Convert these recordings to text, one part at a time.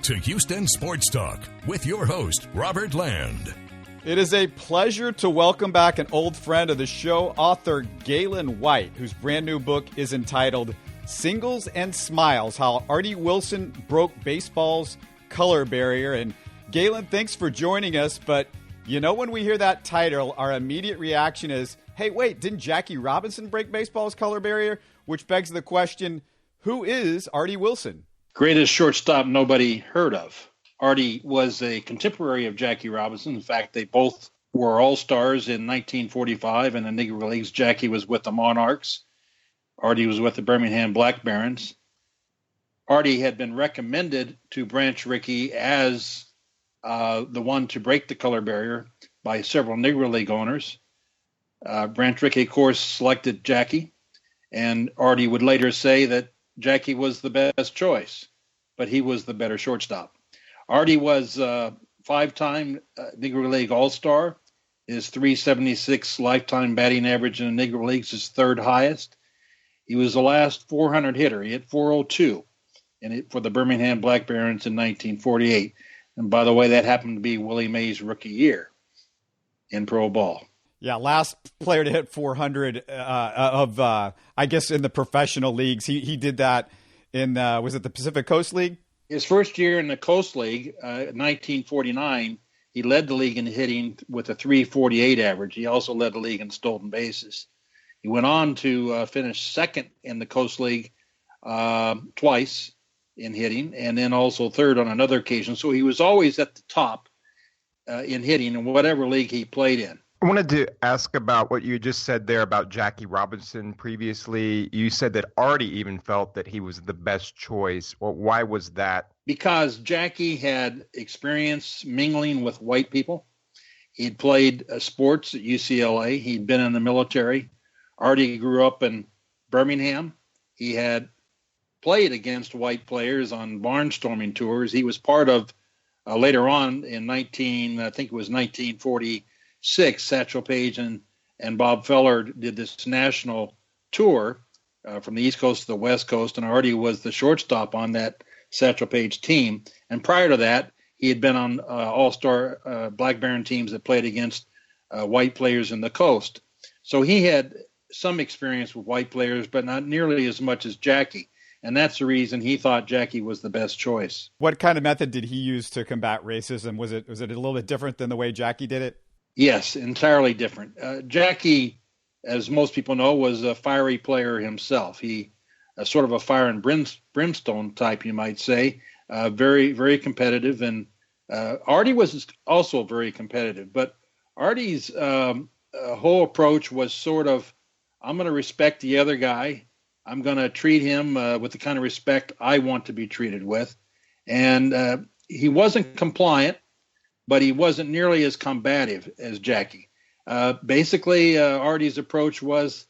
to Houston Sports Talk with your host, Robert Land. It is a pleasure to welcome back an old friend of the show, author Gaylon White, whose brand new book is entitled Singles and Smiles, How Artie Wilson Broke Baseball's Color Barrier. And Gaylon, thanks for joining us. But you know, when we hear that title, our immediate reaction is, hey, wait, didn't Jackie Robinson break baseball's color barrier? Which begs the question, who is Artie Wilson? Greatest shortstop nobody heard of. Artie was a contemporary of Jackie Robinson. In fact, they both were all-stars in 1945 in the Negro Leagues. Jackie was with the Monarchs. Artie was with the Birmingham Black Barons. Artie had been recommended to Branch Rickey as the one to break the color barrier by several Negro League owners. Branch Rickey, of course, selected Jackie, and Artie would later say that Jackie was the best choice, but he was the better shortstop. Artie was a five-time Negro League All-Star. His .376 lifetime batting average in the Negro Leagues is third highest. He was the last 400 hitter. He hit .402 for the Birmingham Black Barons in 1948. And by the way, that happened to be Willie Mays' rookie year in pro ball. Yeah, last player to hit 400 I guess, in the professional leagues. He did that in, was it the Pacific Coast League? His first year in the Coast League, 1949, he led the league in hitting with a .348 average. He also led the league in stolen bases. He went on to finish second in the Coast League twice in hitting, and then also third on another occasion. So he was always at the top in hitting in whatever league he played in. I wanted to ask about what you just said there about Jackie Robinson previously. You said that Artie even felt that he was the best choice. Well, why was that? Because Jackie had experience mingling with white people. He'd played sports at UCLA. He'd been in the military. Artie grew up in Birmingham. He had played against white players on barnstorming tours. He was part of, later on in 1946, Satchel Paige and Bob Feller did this national tour from the East Coast to the West Coast, and Artie was the shortstop on that Satchel Paige team. And prior to that, he had been on all-star Black Baron teams that played against white players in the coast. So he had some experience with white players, but not nearly as much as Jackie. And that's the reason he thought Jackie was the best choice. What kind of method did he use to combat racism? Was it a little bit different than the way Jackie did it? Yes, entirely different. Jackie, as most people know, was a fiery player himself. He sort of a fire and brimstone type, you might say, very, very competitive. And Artie was also very competitive. But Artie's whole approach was sort of, I'm going to respect the other guy. I'm going to treat him with the kind of respect I want to be treated with. And he wasn't compliant, but he wasn't nearly as combative as Jackie. Basically, Artie's approach was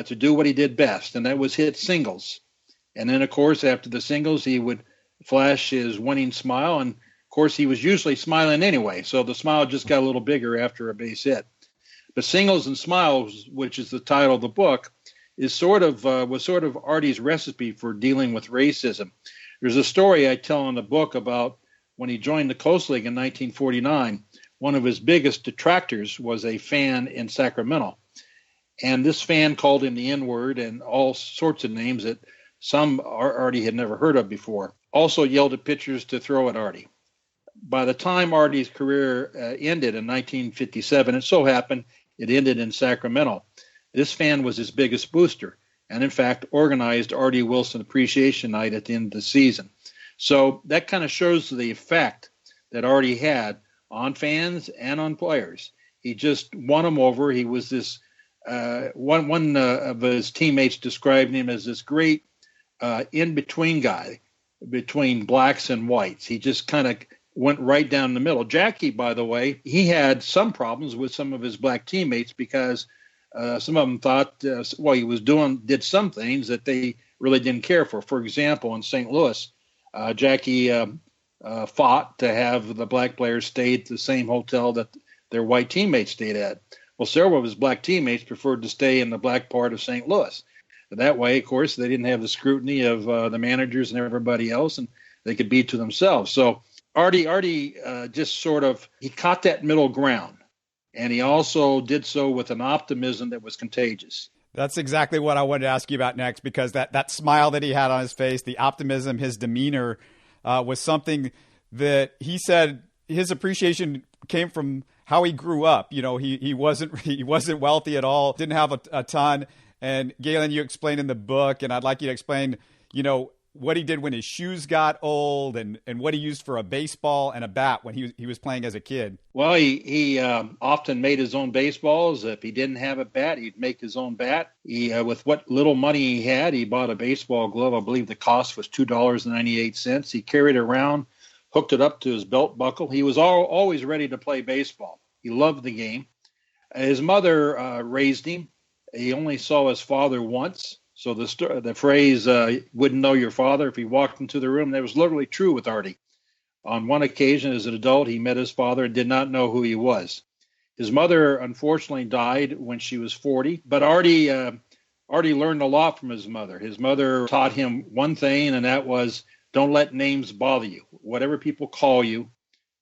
to do what he did best, and that was hit singles. And then, of course, after the singles, he would flash his winning smile, and, of course, he was usually smiling anyway, so the smile just got a little bigger after a base hit. But Singles and Smiles, which is the title of the book, was sort of Artie's recipe for dealing with racism. There's a story I tell in the book about when he joined the Coast League in 1949, one of his biggest detractors was a fan in Sacramento. And this fan called him the N-word and all sorts of names that some Artie had never heard of before. Also yelled at pitchers to throw at Artie. By the time Artie's career ended in 1957, it so happened it ended in Sacramento. This fan was his biggest booster and, in fact, organized Artie Wilson Appreciation Night at the end of the season. So that kind of shows the effect that Artie had on fans and on players. He just won them over. He was this one of his teammates described him as this great in-between guy between blacks and whites. He just kind of went right down the middle. Jackie, by the way, he had some problems with some of his black teammates because some of them thought, he did some things that they really didn't care for. For example, in St. Louis, Jackie fought to have the black players stay at the same hotel that their white teammates stayed at. Well, several of his black teammates preferred to stay in the black part of St. Louis. That way, of course, they didn't have the scrutiny of the managers and everybody else, and they could be to themselves. So Artie just sort of, he caught that middle ground, and he also did so with an optimism that was contagious. That's exactly what I wanted to ask you about next, because that smile that he had on his face, the optimism, his demeanor, was something that he said his appreciation came from how he grew up. You know, he wasn't wealthy at all, didn't have a ton. And Gaylon, you explained in the book, and I'd like you to explain, you know, what he did when his shoes got old, and what he used for a baseball and a bat when he was playing as a kid. Well, he often made his own baseballs. If he didn't have a bat, he'd make his own bat. He with what little money he had, he bought a baseball glove. I believe the cost was $2.98. He carried it around, hooked it up to his belt buckle. He was always ready to play baseball. He loved the game. His mother raised him. He only saw his father once. So the phrase, wouldn't know your father if he walked into the room, that was literally true with Artie. On one occasion as an adult, he met his father and did not know who he was. His mother, unfortunately, died when she was 40, but Artie learned a lot from his mother. His mother taught him one thing, and that was, don't let names bother you. Whatever people call you,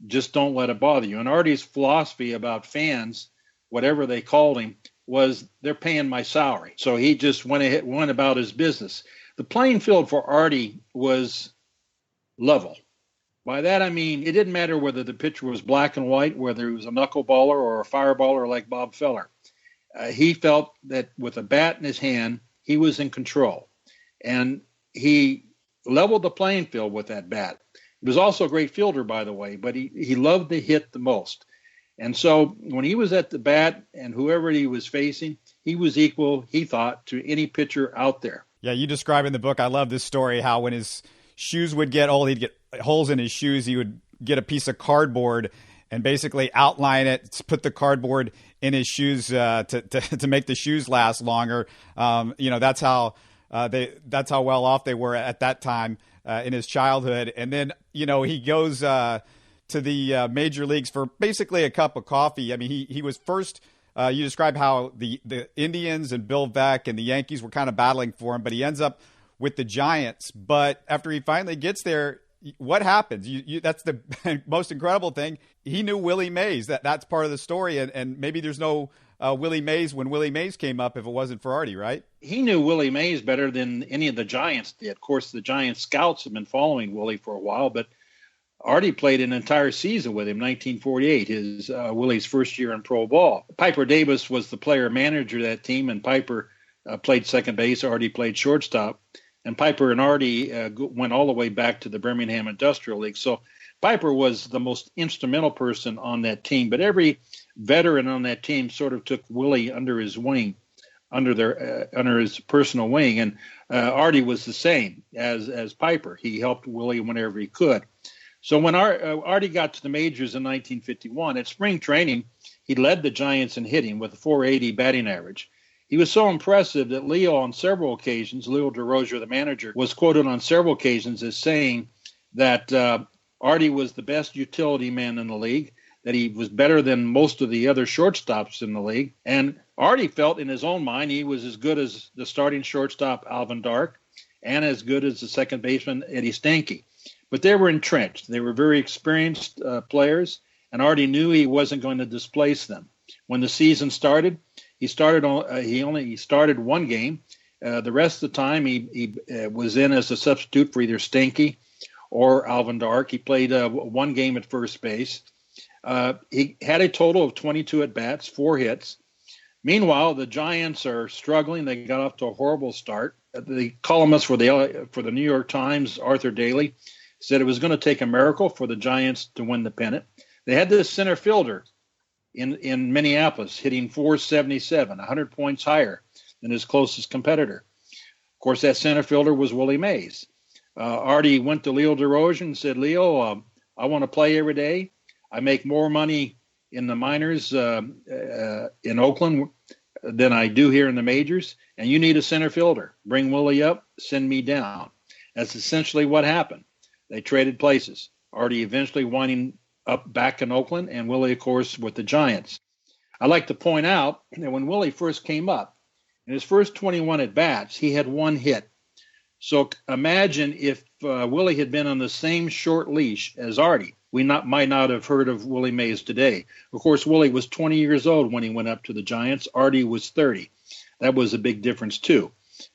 just don't let it bother you. And Artie's philosophy about fans, whatever they called him, was they're paying my salary. So he just went about his business. The playing field for Artie was level. By that, I mean, it didn't matter whether the pitcher was black and white, whether he was a knuckleballer or a fireballer like Bob Feller. He felt that with a bat in his hand, he was in control. And he leveled the playing field with that bat. He was also a great fielder, by the way, but he loved to hit the most. And so when he was at the bat and whoever he was facing, he was equal, he thought, to any pitcher out there. Yeah, you describe in the book, I love this story, how when his shoes would get old, he'd get holes in his shoes, he would get a piece of cardboard and basically outline it, put the cardboard in his shoes to make the shoes last longer. You know, that's how well off they were at that time in his childhood. And then, you know, he goes to the major leagues for basically a cup of coffee. I mean, he was first. You describe how the Indians and Bill Veeck and the Yankees were kind of battling for him, but he ends up with the Giants. But after he finally gets there, what happens? That's the most incredible thing. He knew Willie Mays. That's part of the story, and maybe there's no Willie Mays when Willie Mays came up if it wasn't for Artie, right? He knew Willie Mays better than any of the Giants did. Of course, the Giants scouts have been following Willie for a while, but Artie played an entire season with him, 1948, his Willie's first year in pro ball. Piper Davis was the player-manager of that team, and Piper played second base. Artie played shortstop. And Piper and Artie went all the way back to the Birmingham Industrial League. So Piper was the most instrumental person on that team. But every veteran on that team sort of took Willie under his wing, under his personal wing. And Artie was the same as Piper. He helped Willie whenever he could. So when Artie got to the majors in 1951, at spring training, he led the Giants in hitting with a .480 batting average. He was so impressive that Leo DeRozier, the manager, was quoted on several occasions as saying that Artie was the best utility man in the league, that he was better than most of the other shortstops in the league. And Artie felt in his own mind he was as good as the starting shortstop, Alvin Dark, and as good as the second baseman, Eddie Stanky. But they were entrenched. They were very experienced players, and Artie knew he wasn't going to displace them. When the season started, he started one game. The rest of the time, he was in as a substitute for either Stanky or Alvin Dark. He played one game at first base. He had a total of 22 at-bats, 4 hits. Meanwhile, the Giants are struggling. They got off to a horrible start. The columnist for the New York Times, Arthur Daly, said it was going to take a miracle for the Giants to win the pennant. They had this center fielder in Minneapolis hitting .477, 100 points higher than his closest competitor. Of course, that center fielder was Willie Mays. Artie went to Leo DeRozier and said, Leo, I want to play every day. I make more money in the minors in Oakland than I do here in the majors, and you need a center fielder. Bring Willie up, send me down. That's essentially what happened. They traded places. Artie eventually winding up back in Oakland, and Willie, of course, with the Giants. I'd like to point out that when Willie first came up, in his first 21 at-bats, he had 1 hit. So imagine if Willie had been on the same short leash as Artie. We might not have heard of Willie Mays today. Of course, Willie was 20 years old when he went up to the Giants. Artie was 30. That was a big difference, too.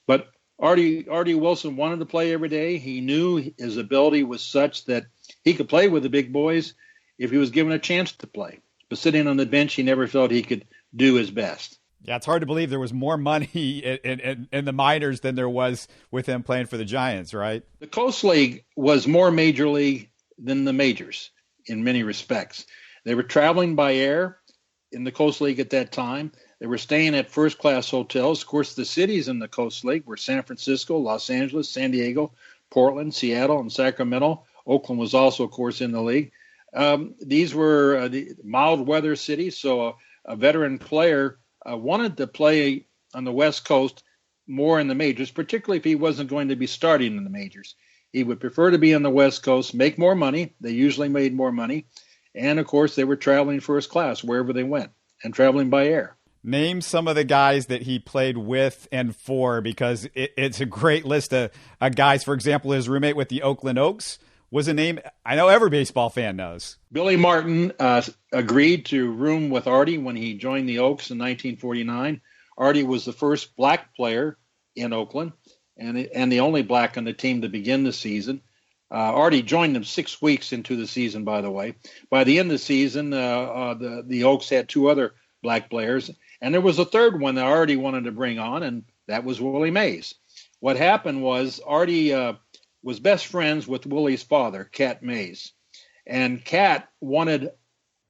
But Artie Wilson wanted to play every day. He knew his ability was such that he could play with the big boys if he was given a chance to play. But sitting on the bench, he never felt he could do his best. Yeah, it's hard to believe there was more money in the minors than there was with him playing for the Giants, right? The Coast League was more major league than the majors in many respects. They were traveling by air in the Coast League at that time. They were staying at first-class hotels. Of course, the cities in the Coast League were San Francisco, Los Angeles, San Diego, Portland, Seattle, and Sacramento. Oakland was also, of course, in the league. These were the mild weather cities, so a veteran player wanted to play on the West Coast more in the majors, particularly if he wasn't going to be starting in the majors. He would prefer to be on the West Coast, make more money. They usually made more money. And, of course, they were traveling first class wherever they went and traveling by air. Name some of the guys that he played with and for, because it's a great list of guys. For example, his roommate with the Oakland Oaks was a name I know every baseball fan knows. Billy Martin agreed to room with Artie when he joined the Oaks in 1949. Artie was the first black player in Oakland and the only black on the team to begin the season. Artie joined them 6 weeks into the season, by the way. By the end of the season, the Oaks had two other black players, and there was a third one that Artie wanted to bring on, and that was Willie Mays. What happened was Artie was best friends with Willie's father, Cat Mays. And Cat wanted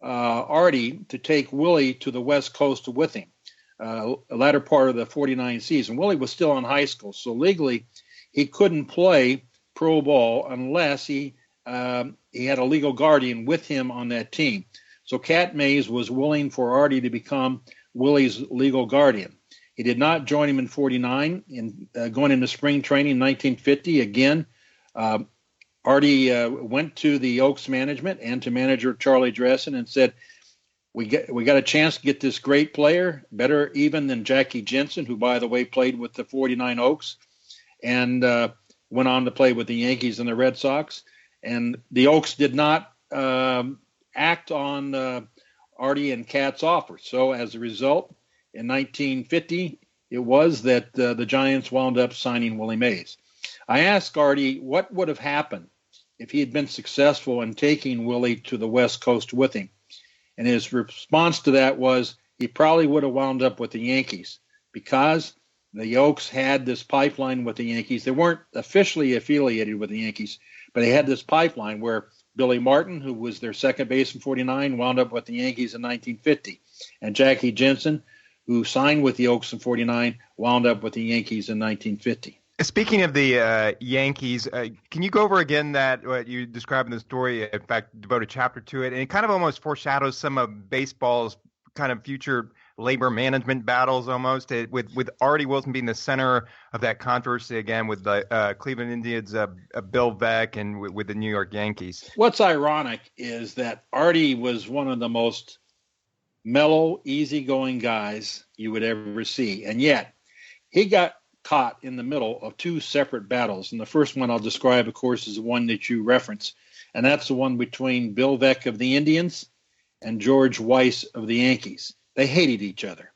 Artie to take Willie to the West Coast with him, the latter part of the 49 season. Willie was still in high school, so legally he couldn't play pro ball unless he had a legal guardian with him on that team. So Cat Mays was willing for Artie to become Willie's legal guardian. He did not join him in 49. Going into spring training in 1950, again, Artie went to the Oaks management and to manager Charlie Dressen and said, we got a chance to get this great player, better even than Jackie Jensen, who, by the way, played with the 49 Oaks and went on to play with the Yankees and the Red Sox. And the Oaks did not act on Artie and Cat's offer. So as a result, in 1950, it was that the Giants wound up signing Willie Mays. I asked Artie what would have happened if he had been successful in taking Willie to the West Coast with him. And his response to that was he probably would have wound up with the Yankees because the Oaks had this pipeline with the Yankees. They weren't officially affiliated with the Yankees, but they had this pipeline where Billy Martin, who was their second base in 49, wound up with the Yankees in 1950. And Jackie Jensen, who signed with the Oaks in 49, wound up with the Yankees in 1950. Speaking of the Yankees, can you go over again that what you described in the story, in fact, devote a chapter to it, and it kind of almost foreshadows some of baseball's kind of future labor management battles almost, with Artie Wilson being the center of that controversy again with the Cleveland Indians, Bill Veeck, and with the New York Yankees. What's ironic is that Artie was one of the most mellow, easygoing guys you would ever see, and yet he got caught in the middle of two separate battles. And the first one I'll describe, of course, is the one that you reference, and that's the one between Bill Veeck of the Indians and George Weiss of the Yankees. They hated each other.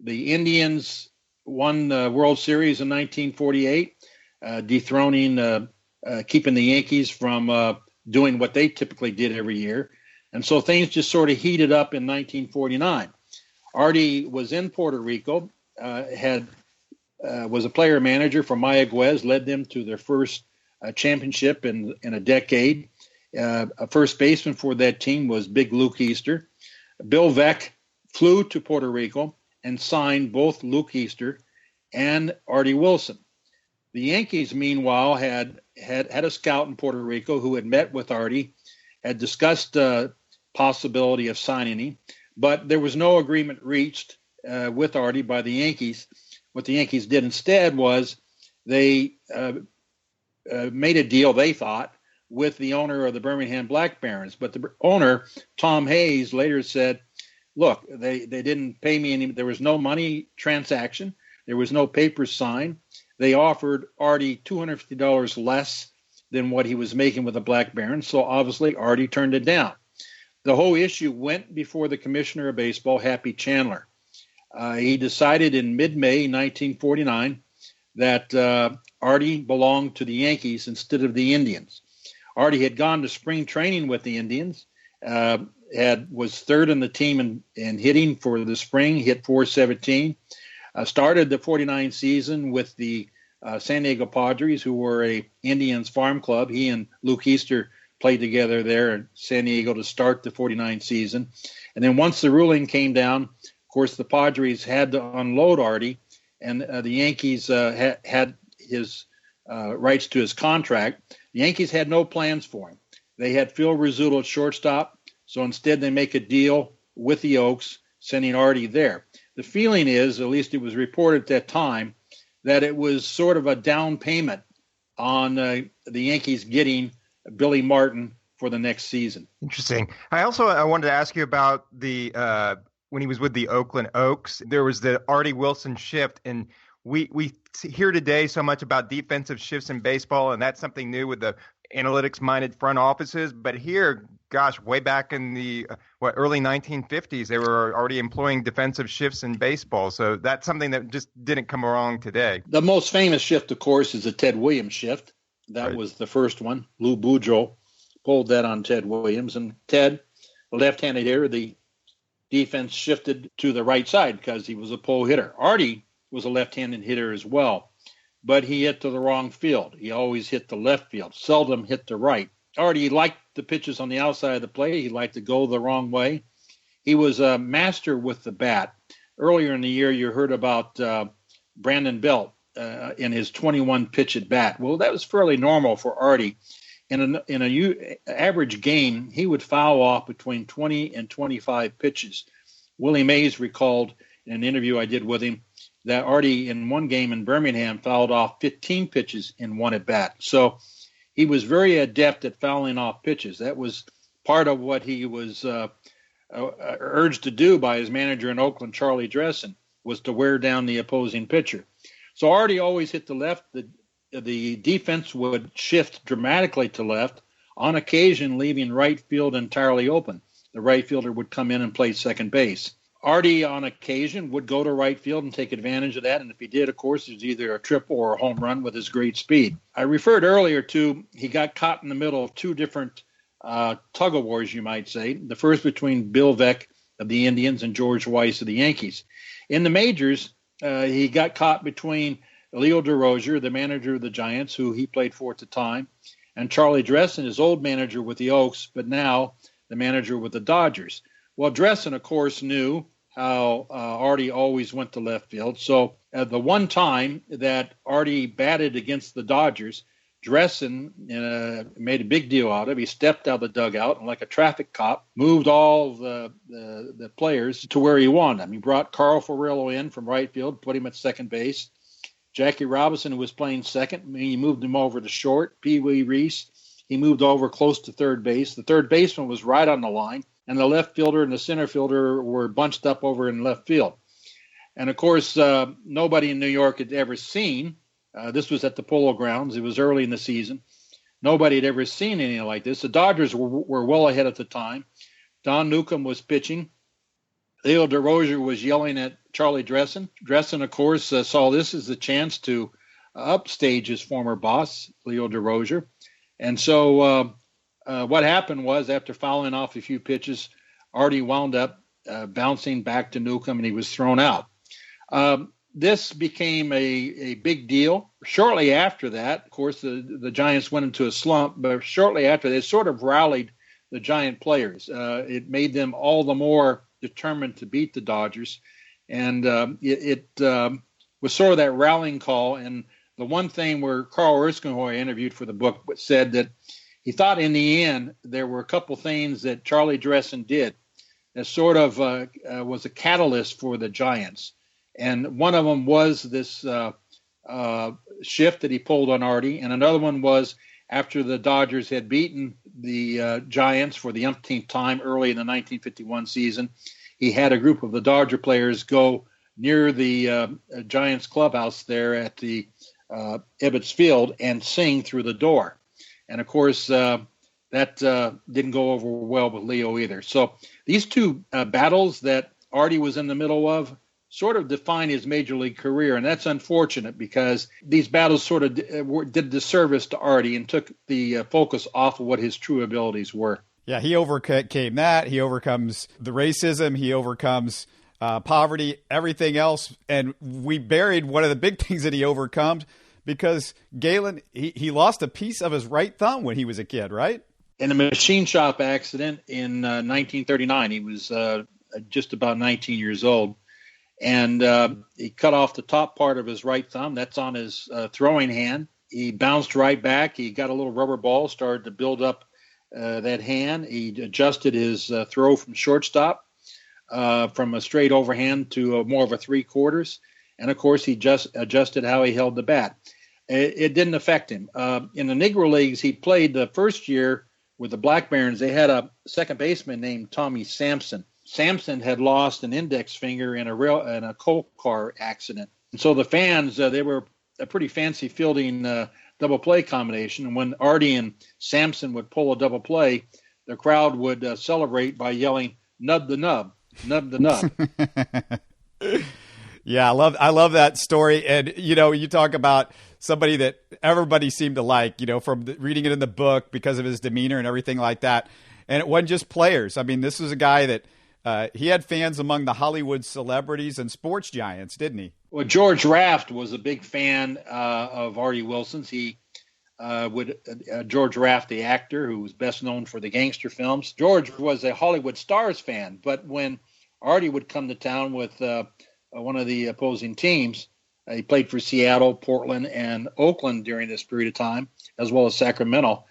The Indians won the World Series in 1948, dethroning, keeping the Yankees from doing what they typically did every year. And so things just sort of heated up in 1949. Artie was in Puerto Rico, was a player manager for Mayagüez, led them to their first championship in a decade. A first baseman for that team was Big Luke Easter. Bill Veeck flew to Puerto Rico and signed both Luke Easter and Artie Wilson. The Yankees, meanwhile, had a scout in Puerto Rico who had met with Artie, had discussed possibility of signing him, but there was no agreement reached with Artie by the Yankees. What the Yankees did instead was they made a deal, they thought, with the owner of the Birmingham Black Barons. But the owner, Tom Hayes, later said, look, they didn't pay me any, there was no money transaction. There was no papers signed. they offered Artie $250 less than what he was making with the Black Barons. So obviously Artie turned it down. The whole issue went before the commissioner of baseball, Happy Chandler. He decided in mid-May 1949 that Artie belonged to the Yankees instead of the Indians. Artie had gone to spring training with the Indians, was third in the team in hitting for the spring, hit .417. Started the 49 season with the San Diego Padres, who were a Indians farm club. He and Luke Easter played together there in San Diego to start the 49 season. And then once the ruling came down, of course, the Padres had to unload Artie, and the Yankees had his rights to his contract. The Yankees had no plans for him. They had Phil Rizzuto at shortstop, so instead they make a deal with the Oaks, sending Artie there. The feeling is, at least it was reported at that time, that it was sort of a down payment on the Yankees getting Billy Martin for the next season. Interesting. I wanted to ask you about the when he was with the Oakland Oaks. There was the Artie Wilson shift, and we hear today so much about defensive shifts in baseball, and that's something new with the analytics-minded front offices. But here, gosh, way back in the early 1950s, they were already employing defensive shifts in baseball. So that's something that just didn't come along today. The most famous shift, of course, is the Ted Williams shift. That was the first one. Lou Boudreau pulled that on Ted Williams. And Ted, left-handed hitter, the defense shifted to the right side because he was a pull hitter. Artie was a left-handed hitter as well, but he hit to the wrong field. He always hit the left field, seldom hit the right. Artie liked the pitches on the outside of the plate. He liked to go the wrong way. He was a master with the bat. Earlier in the year, you heard about Brandon Belt in his 21 pitch at bat. Well, that was fairly normal for Artie. In an average game, he would foul off between 20 and 25 pitches. Willie Mays recalled in an interview I did with him that Artie in one game in Birmingham fouled off 15 pitches in one at bat. So he was very adept at fouling off pitches. That was part of what he was urged to do by his manager in Oakland, Charlie Dressen, was to wear down the opposing pitcher. So Artie always hit the left. The defense would shift dramatically to left, on occasion leaving right field entirely open. The right fielder would come in and play second base. Artie, on occasion, would go to right field and take advantage of that. And if he did, of course, it was either a triple or a home run with his great speed. I referred earlier to he got caught in the middle of two different tug-of-wars, you might say. The first between Bill Veeck of the Indians and George Weiss of the Yankees. In the majors, he got caught between Leo DeRozier, the manager of the Giants, who he played for at the time, and Charlie Dressen, his old manager with the Oaks, but now the manager with the Dodgers. Well, Dressen, of course, knew how Artie always went to left field. So the one time that Artie batted against the Dodgers, Dressen made a big deal out of it. He stepped out of the dugout and, like a traffic cop, moved all the players to where he wanted them. He brought Carl Ferrello in from right field, put him at second base. Jackie Robinson, who was playing second, he moved him over to short. Pee Wee Reese, he moved over close to third base. The third baseman was right on the line, and the left fielder and the center fielder were bunched up over in left field. And, of course, nobody in New York had ever seen, this was at the Polo Grounds, it was early in the season, nobody had ever seen anything like this. The Dodgers were well ahead at the time. Don Newcomb was pitching. Leo DeRozier was yelling at Charlie Dressen. Dressen, of course, saw this as a chance to upstage his former boss, Leo DeRozier. And so what happened was, after fouling off a few pitches, Artie wound up bouncing back to Newcomb, and he was thrown out. This became a big deal. Shortly after that, of course, the Giants went into a slump, but shortly after, they sort of rallied the Giant players. It made them all the more determined to beat the Dodgers, and it was sort of that rallying call. And the one thing where Carl Erskine, who I interviewed for the book, said that he thought in the end there were a couple things that Charlie Dressen did that sort of was a catalyst for the Giants. And one of them was this shift that he pulled on Artie, and another one was after the Dodgers had beaten the Giants for the umpteenth time early in the 1951 season, he had a group of the Dodger players go near the Giants clubhouse there at the Ebbets Field and sing through the door. And, of course, that didn't go over well with Leo either. So these two battles that Artie was in the middle of sort of defined his major league career, and that's unfortunate because these battles sort of did disservice to Artie and took the focus off of what his true abilities were. Yeah, he overcame that. He overcomes the racism. He overcomes poverty, everything else. And we buried one of the big things that he overcomes because Gaylon, he lost a piece of his right thumb when he was a kid, right? In a machine shop accident in 1939. He was just about 19 years old. And he cut off the top part of his right thumb. That's on his throwing hand. He bounced right back. He got a little rubber ball, started to build up that hand. He adjusted his throw from shortstop from a straight overhand to more of a 3/4. And, of course, he just adjusted how he held the bat. It didn't affect him. In the Negro Leagues, he played the first year with the Black Barons. They had a second baseman named Tommy Sampson. Sampson had lost an index finger in a coal car accident. And so the fans, they were a pretty fancy fielding double play combination. And when Artie and Sampson would pull a double play, the crowd would celebrate by yelling, "Nub the nub, nub the nub." Yeah, I love that story. And, you talk about somebody that everybody seemed to like, from reading it in the book because of his demeanor and everything like that. And it wasn't just players. I mean, this was a guy that he had fans among the Hollywood celebrities and sports giants, didn't he? Well, George Raft was a big fan of Artie Wilson's. George Raft, the actor who was best known for the gangster films. George was a Hollywood Stars fan, but when Artie would come to town with one of the opposing teams, he played for Seattle, Portland, and Oakland during this period of time, as well as Sacramento.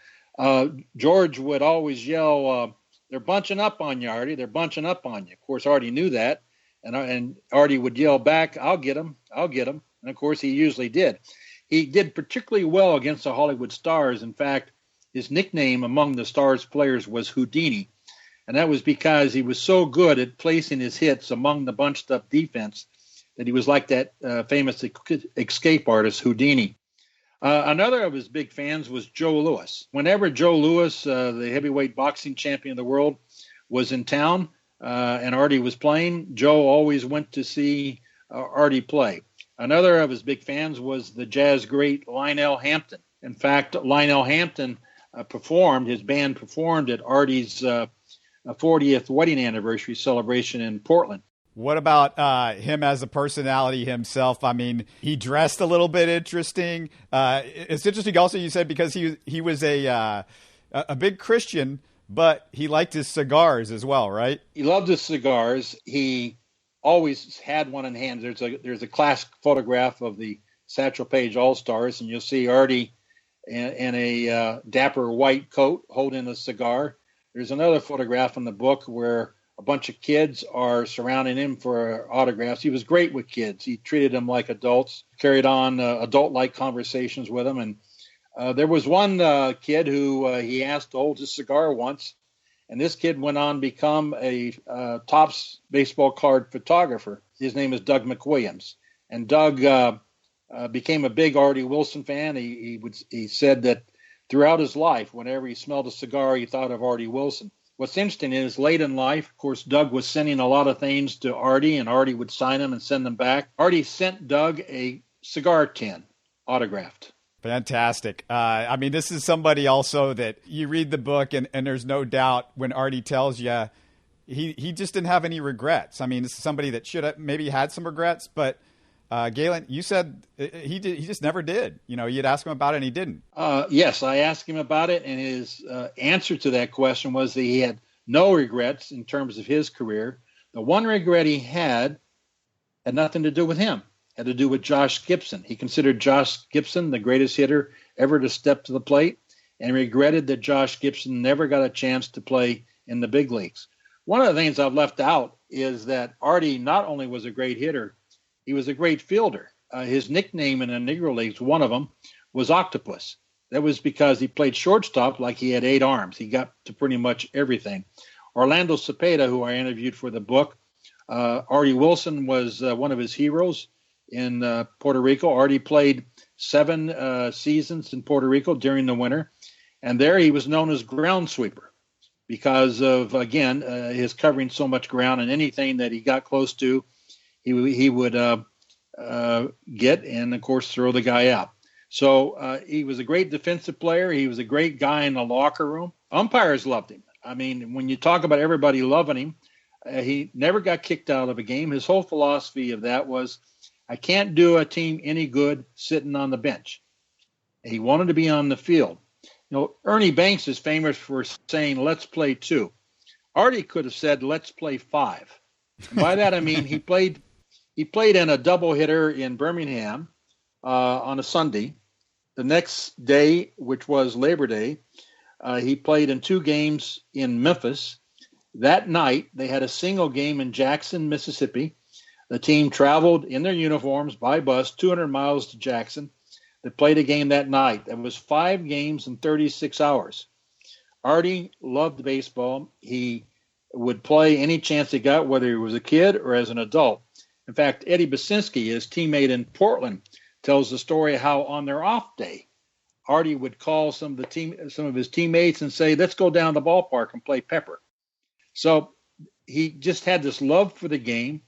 George would always yell, "They're bunching up on you, Artie. They're bunching up on you." Of course, Artie knew that, and Artie would yell back, "I'll get him. I'll get him." And, of course, he usually did. He did particularly well against the Hollywood Stars. In fact, his nickname among the Stars players was Houdini, and that was because he was so good at placing his hits among the bunched-up defense that he was like that famous escape artist Houdini. Another of his big fans was Joe Louis. Whenever Joe Louis, the heavyweight boxing champion of the world, was in town and Artie was playing, Joe always went to see Artie play. Another of his big fans was the jazz great Lionel Hampton. In fact, Lionel Hampton his band performed at Artie's 40th wedding anniversary celebration in Portland. What about him as a personality himself? I mean, he dressed a little bit interesting. It's interesting also, you said, because he was a big Christian, but he liked his cigars as well, right? He loved his cigars. He always had one in hand. There's a classic photograph of the Satchel Paige All-Stars, and you'll see Artie in a dapper white coat holding a cigar. There's another photograph in the book where a bunch of kids are surrounding him for autographs. He was great with kids. He treated them like adults, carried on adult-like conversations with them. And there was one kid who he asked to hold his cigar once, and this kid went on to become a Topps baseball card photographer. His name is Doug McWilliams. And Doug became a big Artie Wilson fan. He said that throughout his life, whenever he smelled a cigar, he thought of Artie Wilson. What's interesting is late in life, of course, Doug was sending a lot of things to Artie, and Artie would sign them and send them back. Artie sent Doug a cigar tin, autographed. Fantastic. I mean, this is somebody also that you read the book, and there's no doubt when Artie tells you he just didn't have any regrets. I mean, this is somebody that should have maybe had some regrets, but Gaylon, you said he just never did. You'd ask him about it, and he didn't. Yes, I asked him about it, and his answer to that question was that he had no regrets in terms of his career. The one regret he had nothing to do with him. It had to do with Josh Gibson. He considered Josh Gibson the greatest hitter ever to step to the plate, and regretted that Josh Gibson never got a chance to play in the big leagues. One of the things I've left out is that Artie not only was a great hitter, he was a great fielder. His nickname in the Negro Leagues, one of them, was Octopus. That was because he played shortstop like he had 8 arms. He got to pretty much everything. Orlando Cepeda, who I interviewed for the book, Artie Wilson was one of his heroes in Puerto Rico. Artie played 7 seasons in Puerto Rico during the winter. And there he was known as ground sweeper because of, again, his covering so much ground, and anything that he got close to, he would get and, of course, throw the guy out. So he was a great defensive player. He was a great guy in the locker room. Umpires loved him. I mean, when you talk about everybody loving him, he never got kicked out of a game. His whole philosophy of that was, I can't do a team any good sitting on the bench. He wanted to be on the field. You know, Ernie Banks is famous for saying, let's play 2. Artie could have said, let's play 5. And by that, I mean, he played in a doubleheader in Birmingham on a Sunday. The next day, which was Labor Day, he played in 2 games in Memphis. That night, they had a single game in Jackson, Mississippi. The team traveled in their uniforms by bus 200 miles to Jackson. They played a game that night. That was 5 games in 36 hours. Artie loved baseball. He would play any chance he got, whether he was a kid or as an adult. In fact, Eddie Basinski, his teammate in Portland, tells the story how on their off day, Artie would call some of his teammates and say, let's go down to the ballpark and play pepper. So he just had this love for the game,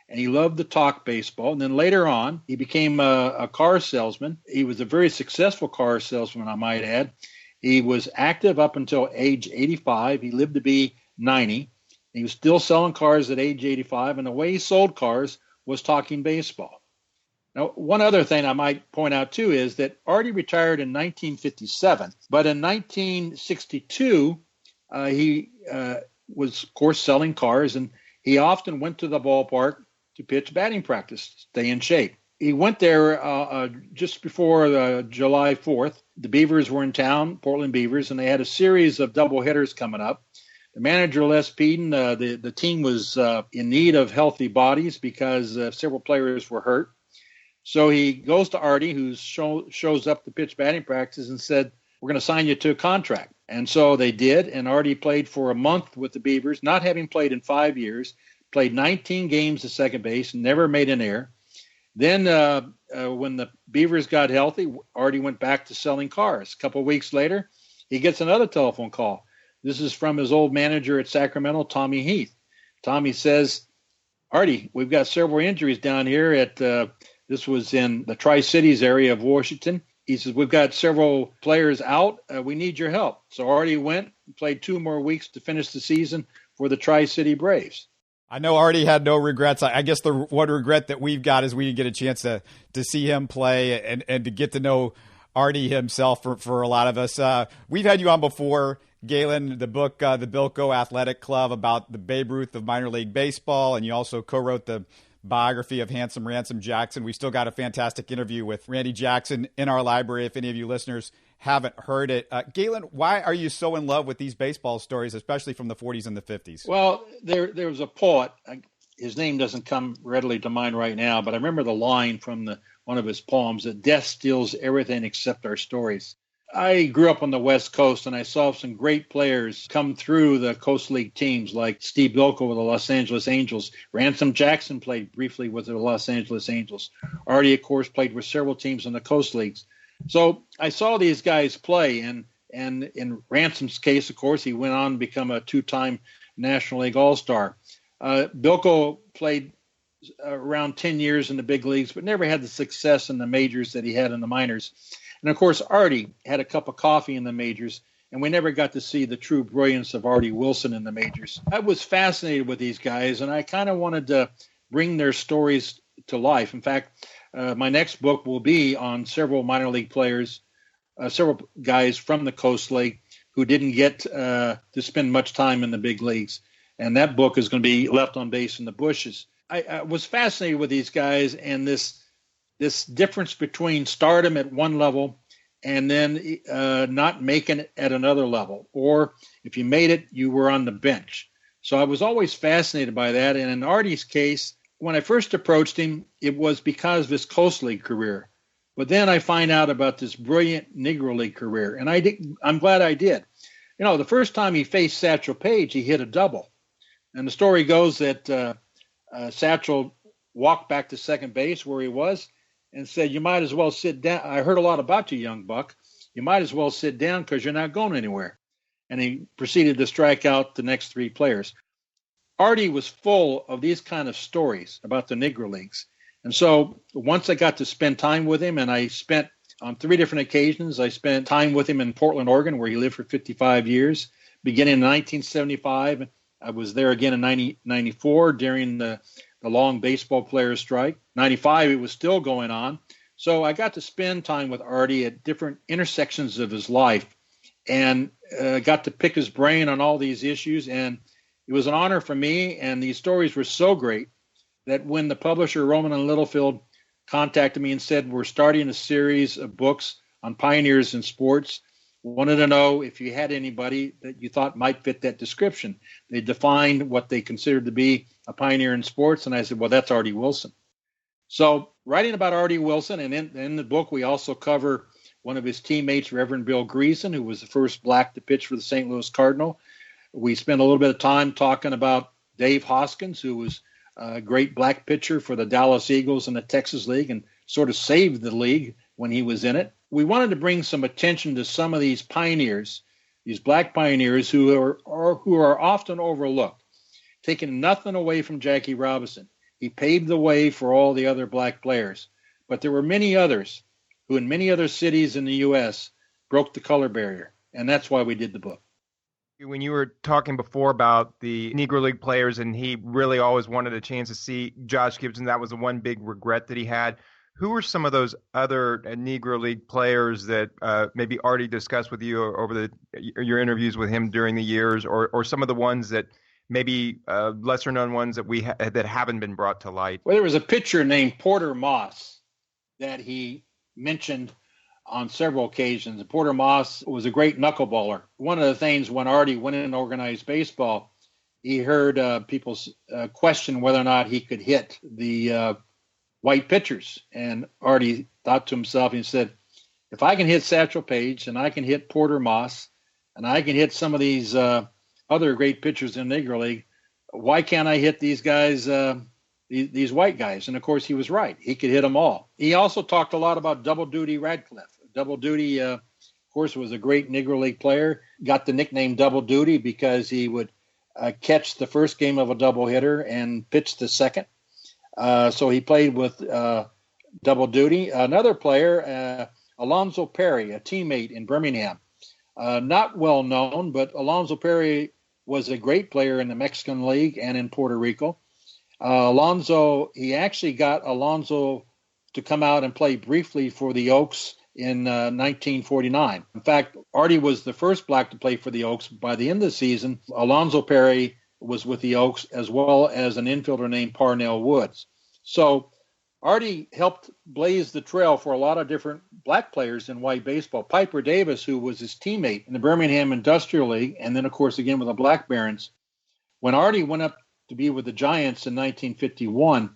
and he loved to talk baseball. And then later on, he became a car salesman. He was a very successful car salesman, I might add. He was active up until age 85. He lived to be 90. He was still selling cars at age 85, and the way he sold cars was talking baseball. Now, one other thing I might point out, too, is that Artie retired in 1957, but in 1962, he was, of course, selling cars, and he often went to the ballpark to pitch batting practice, stay in shape. He went there just before July 4th. The Beavers were in town, Portland Beavers, and they had a series of doubleheaders coming up. The manager, Les Peden, the team was in need of healthy bodies because several players were hurt. So he goes to Artie, who shows up to pitch batting practice, and said, we're going to sign you to a contract. And so they did, and Artie played for a month with the Beavers, not having played in 5 years, played 19 games at second base, never made an error. Then when the Beavers got healthy, Artie went back to selling cars. A couple of weeks later, he gets another telephone call. This is from his old manager at Sacramento, Tommy Heath. Tommy says, Artie, we've got several injuries down here at, this was in the Tri-Cities area of Washington. He says, we've got several players out. We need your help. So Artie went and played 2 more weeks to finish the season for the Tri-City Braves. I know Artie had no regrets. I guess the one regret that we've got is we didn't get a chance to see him play and to get to know Artie himself for a lot of us. We've had you on before, Gaylon, the book, The Bilko Athletic Club, about the Babe Ruth of minor league baseball, and you also co-wrote the biography of Handsome Ransom Jackson. We still got a fantastic interview with Randy Jackson in our library if any of you listeners haven't heard it. Gaylon, why are you so in love with these baseball stories, especially from the 40s and the 50s? Well, there was a poet. His name doesn't come readily to mind right now, but I remember the line from one of his poems that death steals everything except our stories. I grew up on the West Coast, and I saw some great players come through the Coast League teams, like Steve Bilko with the Los Angeles Angels. Ransom Jackson played briefly with the Los Angeles Angels. Artie, of course, played with several teams in the Coast Leagues. So I saw these guys play, and in Ransom's case, of course, he went on to become a 2-time National League All-Star. Bilko played around 10 years in the big leagues, but never had the success in the majors that he had in the minors. And, of course, Artie had a cup of coffee in the majors, and we never got to see the true brilliance of Artie Wilson in the majors. I was fascinated with these guys, and I kind of wanted to bring their stories to life. In fact, my next book will be on several minor league players, several guys from the Coast League who didn't get to spend much time in the big leagues. And that book is going to be Left on Base in the Bushes. I was fascinated with these guys and this difference between stardom at one level and then not making it at another level. Or if you made it, you were on the bench. So I was always fascinated by that. And in Artie's case, when I first approached him, it was because of his Coast League career. But then I find out about this brilliant Negro League career, and I'm glad I did. You know, the first time he faced Satchel Paige, he hit a double. And the story goes that Satchel walked back to second base where he was, and said, "You might as well sit down. I heard a lot about you, young buck. You might as well sit down because you're not going anywhere." And he proceeded to strike out the next three players. Artie was full of these kind of stories about the Negro Leagues. And so once I got to spend time with him, and I spent on three different occasions, I spent time with him in Portland, Oregon, where he lived for 55 years, beginning in 1975. I was there again in 1994 during the long baseball players strike. 95, it was still going on. So I got to spend time with Artie at different intersections of his life and got to pick his brain on all these issues. And it was an honor for me. And these stories were so great that when the publisher, Rowman and Littlefield, contacted me and said, "We're starting a series of books on pioneers in sports," wanted to know if you had anybody that you thought might fit that description. They defined what they considered to be a pioneer in sports. And I said, "Well, that's Artie Wilson." So writing about Artie Wilson, and in the book, we also cover one of his teammates, Reverend Bill Greason, who was the first black to pitch for the St. Louis Cardinal. We spent a little bit of time talking about Dave Hoskins, who was a great black pitcher for the Dallas Eagles in the Texas League and sort of saved the league when he was in it. We wanted to bring some attention to some of these pioneers, these black pioneers who are often overlooked, taking nothing away from Jackie Robinson. He paved the way for all the other black players. But there were many others who in many other cities in the U.S. broke the color barrier. And that's why we did the book. When you were talking before about the Negro League players, and he really always wanted a chance to see Josh Gibson, that was the one big regret that he had. Who were some of those other Negro League players that maybe Artie discussed with you over your interviews with him during the years, or some of the ones that maybe lesser known ones that that haven't been brought to light? Well, there was a pitcher named Porter Moss that he mentioned on several occasions. Porter Moss was a great knuckleballer. One of the things when Artie went in organized baseball, he heard people question whether or not he could hit the white pitchers. And Artie thought to himself, he said, "If I can hit Satchel Paige and I can hit Porter Moss and I can hit some of these other great pitchers in the Negro League, why can't I hit these guys, these white guys?" And of course, he was right. He could hit them all. He also talked a lot about Double Duty Radcliffe. Double Duty, of course, was a great Negro League player. Got the nickname Double Duty because he would catch the first game of a doubleheader and pitch the second. So he played with Double Duty. Another player, Alonzo Perry, a teammate in Birmingham. Not well known, but Alonzo Perry was a great player in the Mexican League and in Puerto Rico. He actually got Alonzo to come out and play briefly for the Oaks in 1949. In fact, Artie was the first black to play for the Oaks. By the end of the season, Alonzo Perry was with the Oaks, as well as an infielder named Parnell Woods. So Artie helped blaze the trail for a lot of different black players in white baseball. Piper Davis, who was his teammate in the Birmingham Industrial League, and then, of course, again with the Black Barons. When Artie went up to be with the Giants in 1951,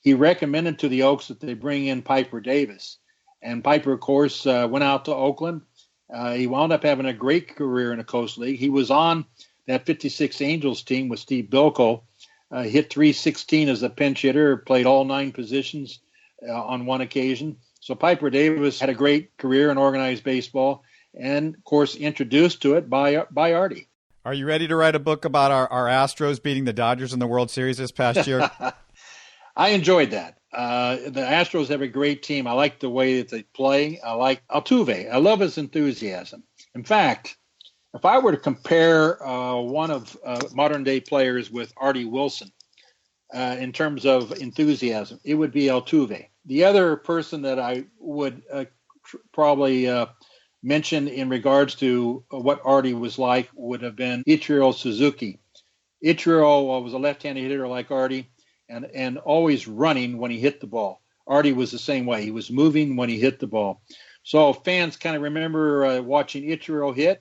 he recommended to the Oaks that they bring in Piper Davis. And Piper, of course, went out to Oakland. He wound up having a great career in the Coast League. He was on that 56 Angels team with Steve Bilko, hit .316 as a pinch hitter, played all 9 positions on one occasion. So Piper Davis had a great career in organized baseball and, of course, introduced to it by Artie. Are you ready to write a book about our Astros beating the Dodgers in the World Series this past year? I enjoyed that. The Astros have a great team. I like the way that they play. I like Altuve. I love his enthusiasm. In fact, if I were to compare one of modern-day players with Artie Wilson in terms of enthusiasm, it would be Altuve. The other person that I would probably mention in regards to what Artie was like would have been Ichiro Suzuki. Ichiro was a left-handed hitter like Artie and always running when he hit the ball. Artie was the same way. He was moving when he hit the ball. So fans kind of remember watching Ichiro hit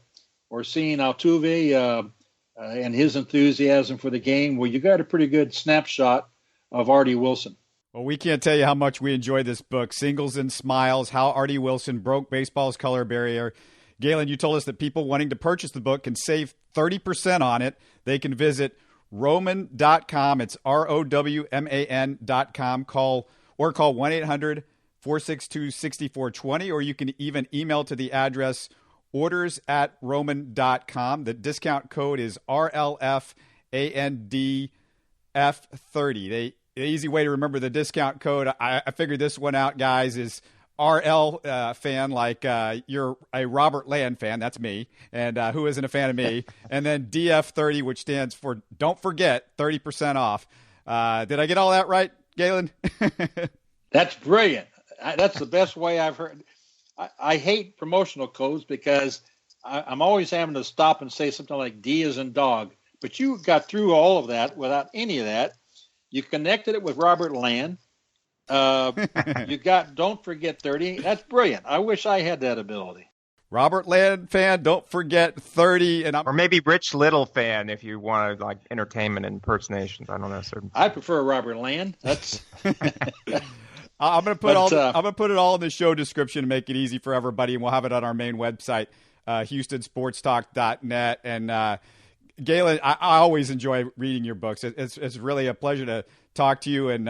or seeing Altuve and his enthusiasm for the game. Well, you got a pretty good snapshot of Artie Wilson. Well, we can't tell you how much we enjoy this book, Singles and Smiles, How Artie Wilson Broke Baseball's Color Barrier. Gaylon, you told us that people wanting to purchase the book can save 30% on it. They can visit Rowman.com. It's ROWMAN.com. Call 1-800 462-6420, or you can even email to the address orders@roman.com. The discount code is RLFANDF30. The easy way to remember the discount code, I figured this one out, guys, is RL fan, like you're a Robert Land fan, that's me, and who isn't a fan of me, and then DF30, which stands for don't forget 30% off. Did I get all that right, Gaylon? That's brilliant. That's the best way I've heard. I hate promotional codes because I'm always having to stop and say something like D as in dog. But you got through all of that without any of that. You connected it with Robert Land. You got don't forget 30. That's brilliant. I wish I had that ability. Robert Land fan, don't forget 30. Or maybe Rich Little fan if you want like entertainment impersonations. I don't know. So. I prefer Robert Land. That's. I'm gonna put it all in the show description to make it easy for everybody, and we'll have it on our main website, HoustonSportsTalk.net. And Gaylon, I always enjoy reading your books. It's really a pleasure to talk to you. And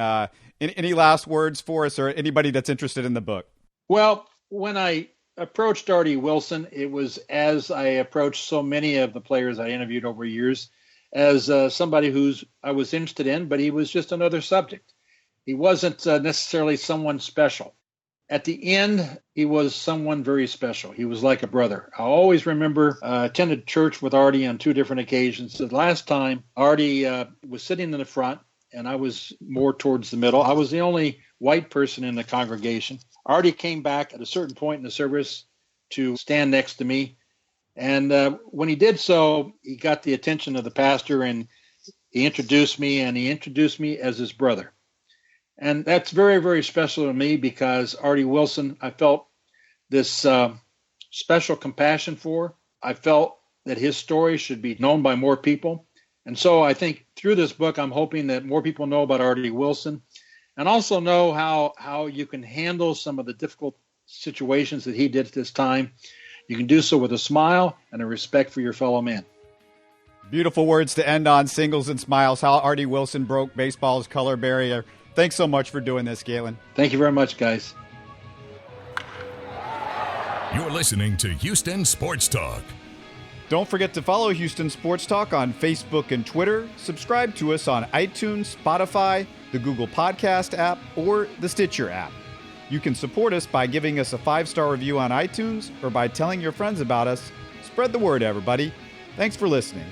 any last words for us, or anybody that's interested in the book? Well, when I approached Artie Wilson, it was as I approached so many of the players I interviewed over years, as somebody I was interested in, but he was just another subject. He wasn't necessarily someone special. At the end, he was someone very special. He was like a brother. I always remember attended church with Artie on 2 different occasions. The last time, Artie was sitting in the front, and I was more towards the middle. I was the only white person in the congregation. Artie came back at a certain point in the service to stand next to me. And when he did so, he got the attention of the pastor, and he introduced me as his brother. And that's very, very special to me because Artie Wilson, I felt this special compassion for. I felt that his story should be known by more people. And so I think through this book, I'm hoping that more people know about Artie Wilson and also know how you can handle some of the difficult situations that he did at this time. You can do so with a smile and a respect for your fellow man. Beautiful words to end on, Singles and Smiles, how Artie Wilson broke baseball's color barrier. Thanks so much for doing this, Gaylon. Thank you very much, guys. You're listening to Houston Sports Talk. Don't forget to follow Houston Sports Talk on Facebook and Twitter. Subscribe to us on iTunes, Spotify, the Google Podcast app, or the Stitcher app. You can support us by giving us a 5-star review on iTunes or by telling your friends about us. Spread the word, everybody. Thanks for listening.